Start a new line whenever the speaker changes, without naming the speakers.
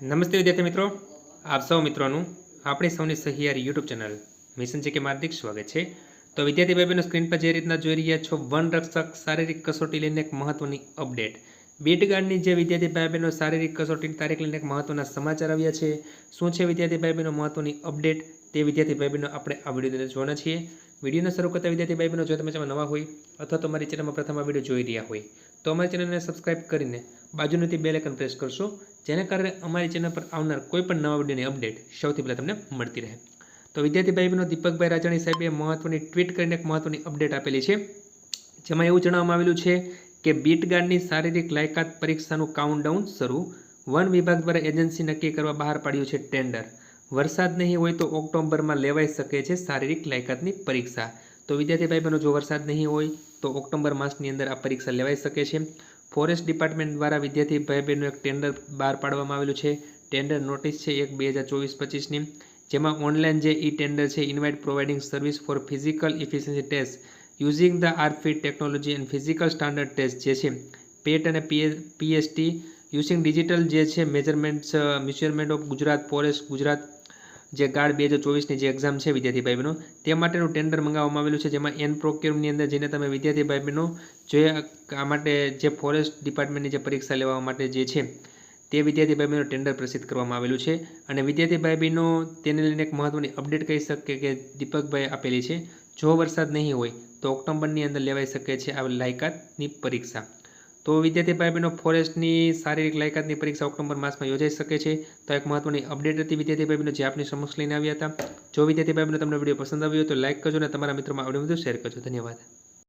નમસ્તે વિદ્યાર્થી મિત્રો, આપ સૌ મિત્રોનું આપણી સૌની સહિયારી યુટ્યુબ ચેનલ મિશન છે કે હાર્દિક સ્વાગત છે। તો વિદ્યાર્થી ભાઈ બહેનો સ્ક્રીન પર જે રીતના જોઈ રહ્યા છો, વન રક્ષક શારીરિક કસોટી લઈને એક મહત્વની અપડેટ। બીટ ગાર્ડની જે વિદ્યાર્થી ભાઈ બહેનો શારીરિક કસોટીની તારીખ લઈને એક મહત્વના સમાચાર આવ્યા છે। શું છે વિદ્યાર્થી ભાઈ બહેનો મહત્વની અપડેટ, તે વિદ્યાર્થી ભાઈ બહેનો આપણે આ વિડીયોની અંદર જોવાના છીએ। વિડીયોને શરૂ કરતા વિદ્યાર્થી ભાઈ બહેનો જો તમે નવા હોય અથવા તો અમારી ચેનલમાં પ્રથમ આ વિડીયો જોઈ રહ્યા હોય તો અમારી ચેનલને સબસ્ક્રાઇબ કરીને બાજુની બેલ આઇકન પ્રેસ કરશો, જેના કારણે અમારી ચેનલ પર આવનાર કોઈપણ નવા વિડીયોની અપડેટ સૌથી પહેલાં તમને મળતી રહે। તો વિદ્યાર્થી ભાઈ બહેનો, દીપકભાઈ રાજાણી સાહેબે મહત્વની ટ્વીટ કરીને એક મહત્વની અપડેટ આપેલી છે, જેમાં એવું જણાવવામાં આવેલું છે કે બીટ ગાર્ડની શારીરિક લાયકાત પરીક્ષાનું કાઉન્ટડાઉન શરૂ। વન વિભાગ દ્વારા એજન્સી નક્કી કરવા બહાર પાડ્યું છે ટેન્ડર। વરસાદ નહીં હોય તો ઓક્ટોબરમાં લેવાઈ શકે છે શારીરિક લાયકાતની પરીક્ષા। તો વિદ્યાર્થી ભાઈ બહેનો, જો વરસાદ નહીં હોય તો ઓક્ટોબર માસની અંદર આ પરીક્ષા લેવાઈ શકે છે। ફોરેસ્ટ ડિપાર્ટમેન્ટ દ્વારા વિદ્યાર્થી ભાઈ બહેનો એક ટેન્ડર બહાર પાડવામાં આવેલું છે। ટેન્ડર નોટિસ છે 1/2024-25ની, જેમાં ઓનલાઈન જે ઈ ટેન્ડર છે, invite providing service for physical efficiency test using the આરફિટ technology and physical standard test જે છે પેટ અને પીએસટી યુઝિંગ ડિજિટલ જે છે measurement of Gujarat forest Gujarat જે ગાર્ડ 2024ની જે એક્ઝામ છે વિદ્યાર્થી ભાઈ બહેનો, તે માટેનું ટેન્ડર મંગાવવામાં આવેલું છે, જેમાં એન પ્રોક્યોરની અંદર જઈને તમે વિદ્યાર્થી ભાઈ બહેનો જે આ માટે જે ફોરેસ્ટ ડિપાર્ટમેન્ટની જે પરીક્ષા લેવા માટે જે છે તે વિદ્યાર્થી ભાઈ બહેનો ટેન્ડર પ્રસિદ્ધ કરવામાં આવેલું છે। અને વિદ્યાર્થી ભાઈ બહેનો તેને લઈને એક મહત્વની અપડેટ કહી શકે કે દીપકભાઈ આપેલી છે, જો વરસાદ નહીં હોય તો ઓક્ટોબરની અંદર લેવાઈ શકે છે આ લાયકાતની પરીક્ષા। તો વિદ્યાર્થી ભાઈ બહેનો, ફોરેસ્ટની શારીરિક લાયકાતની પરીક્ષા ઓક્ટોબર માસમાં યોજાઈ શકે છે। તો એક મહત્વની અપડેટ હતી વિદ્યાર્થી ભાઈ બહેનો, જે આપની સમક્ષ લઈને આવ્યા હતા। જો વિદ્યાર્થી ભાઈ બહેનો તમને વિડીયો પસંદ આવ્યો તો લાઇક કરજો અને તમારા મિત્રોમાં આ વિડીયો શેર કરજો। ધન્યવાદ।